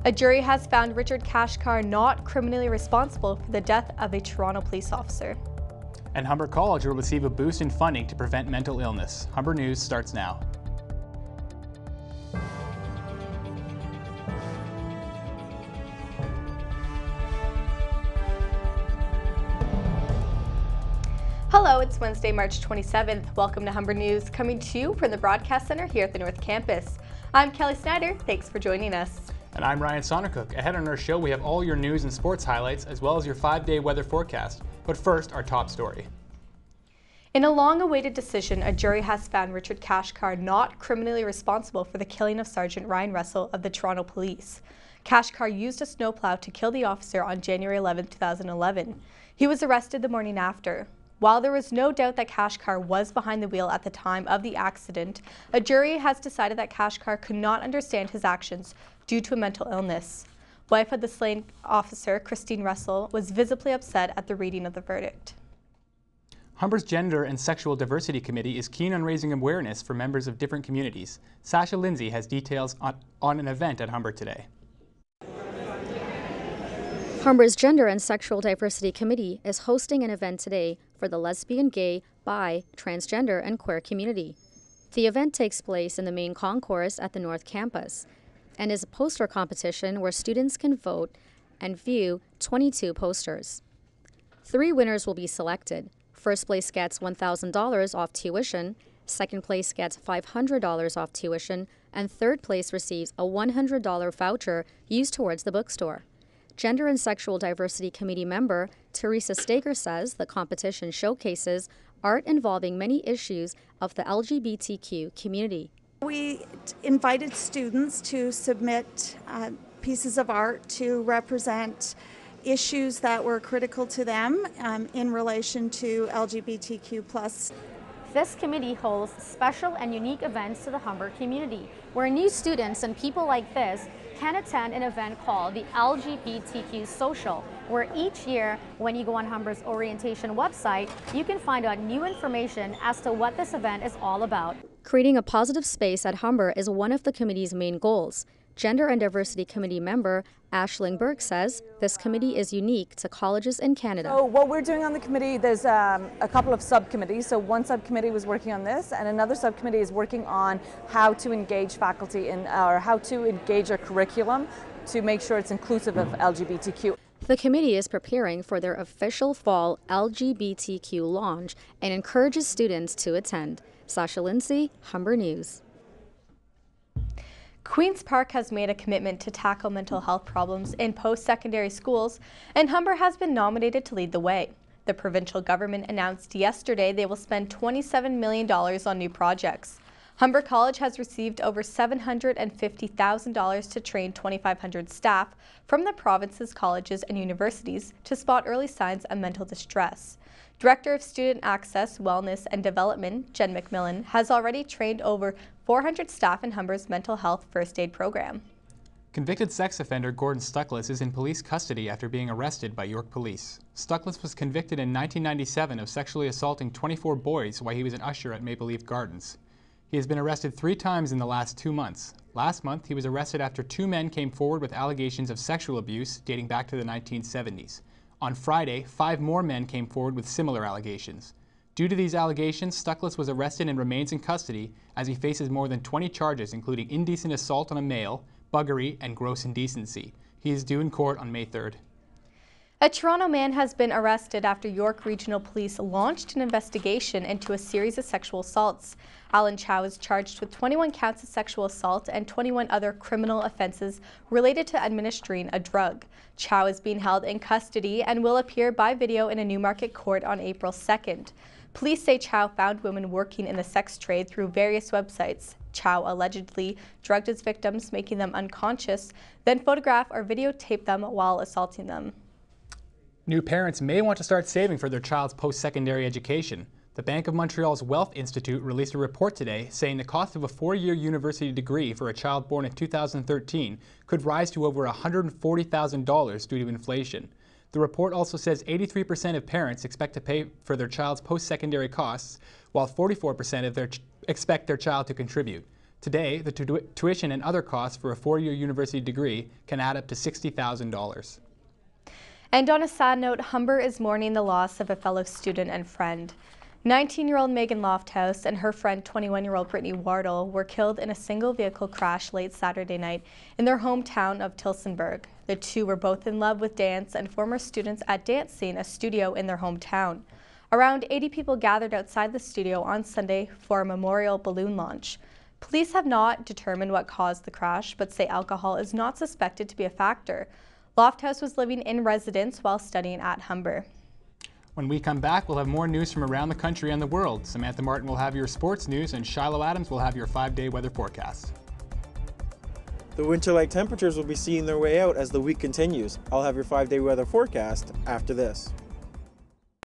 A jury has found Richard Kashkar not criminally responsible for the death of a Toronto police officer. And Humber College will receive a boost in funding to prevent mental illness. Humber News starts now. Hello, it's Wednesday, March 27th. Welcome to Humber News, coming to you from the Broadcast Center here at the North Campus. I'm Kelly Snyder. Thanks for joining us. And I'm Ryan Sonnercook. Ahead on our show, we have all your news and sports highlights, as well as your 5-day weather forecast. But first, our top story. In a long-awaited decision, a jury has found Richard Kashkar not criminally responsible for the killing of Sergeant Ryan Russell of the Toronto Police. Kashkar used a snowplow to kill the officer on January 11, 2011. He was arrested the morning after. While there was no doubt that Kashkar was behind the wheel at the time of the accident, a jury has decided that Kashkar could not understand his actions due to a mental illness. Wife of the slain officer, Christine Russell, was visibly upset at the reading of the verdict. Humber's Gender and Sexual Diversity Committee is keen on raising awareness for members of different communities. Sasha Lindsay has details on an event at Humber today. Humber's Gender and Sexual Diversity Committee is hosting an event today for the lesbian, gay, bi, transgender, and queer community. The event takes place in the main concourse at the North Campus and is a poster competition where students can vote and view 22 posters. 3 winners will be selected. First place gets $1,000 off tuition, second place gets $500 off tuition, and third place receives a $100 voucher used towards the bookstore. Gender and Sexual Diversity Committee member Teresa Stager says the competition showcases art involving many issues of the LGBTQ community. We invited students to submit pieces of art to represent issues that were critical to them in relation to LGBTQ+. This committee holds special and unique events to the Humber community, where new students and people like this can attend an event called the LGBTQ Social, where each year when you go on Humber's orientation website, you can find out new information as to what this event is all about. Creating a positive space at Humber is one of the committee's main goals. Gender and Diversity Committee member Aisling Burke says this committee is unique to colleges in Canada. So what we're doing on the committee, there's a couple of subcommittees. So one subcommittee was working on this, and another subcommittee is working on how to engage faculty or how to engage our curriculum to make sure it's inclusive of LGBTQ. The committee is preparing for their official fall LGBTQ launch and encourages students to attend. Sasha Lindsay, Humber News. Queen's Park has made a commitment to tackle mental health problems in post-secondary schools, and Humber has been nominated to lead the way. The provincial government announced yesterday they will spend $27 million on new projects. Humber College has received over $750,000 to train 2,500 staff from the province's colleges and universities to spot early signs of mental distress. Director of Student Access, Wellness and Development, Jen McMillan, has already trained over 400 staff in Humber's mental health first aid program. Convicted sex offender Gordon Stuckless is in police custody after being arrested by York Police. Stuckless was convicted in 1997 of sexually assaulting 24 boys while he was an usher at Maple Leaf Gardens. He has been arrested 3 times in the last 2 months. Last month, he was arrested after 2 men came forward with allegations of sexual abuse dating back to the 1970s. On Friday, 5 more men came forward with similar allegations. Due to these allegations, Stuckless was arrested and remains in custody as he faces more than 20 charges, including indecent assault on a male, buggery, and gross indecency. He is due in court on May 3rd. A Toronto man has been arrested after York Regional Police launched an investigation into a series of sexual assaults. Alan Chow is charged with 21 counts of sexual assault and 21 other criminal offenses related to administering a drug. Chow is being held in custody and will appear by video in a Newmarket court on April 2nd. Police say Chow found women working in the sex trade through various websites. Chow allegedly drugged his victims, making them unconscious, then photograph or videotape them while assaulting them. New parents may want to start saving for their child's post-secondary education. The Bank of Montreal's Wealth Institute released a report today saying the cost of a 4-year university degree for a child born in 2013 could rise to over $140,000 due to inflation. The report also says 83% of parents expect to pay for their child's post-secondary costs, while 44% expect their child to contribute. Today, the tuition and other costs for a 4-year university degree can add up to $60,000. And on a sad note, Humber is mourning the loss of a fellow student and friend. 19-year-old Megan Lofthouse and her friend 21-year-old Brittany Wardle were killed in a single vehicle crash late Saturday night in their hometown of Tillsonburg. The two were both in love with dance and former students at Dance Scene, a studio in their hometown. Around 80 people gathered outside the studio on Sunday for a memorial balloon launch. Police have not determined what caused the crash, but say alcohol is not suspected to be a factor. Lofthouse was living in residence while studying at Humber. When we come back, we'll have more news from around the country and the world. Samantha Martin will have your sports news, and Shiloh Adams will have your 5-day weather forecast. The winter-like temperatures will be seeing their way out as the week continues. I'll have your 5-day weather forecast after this.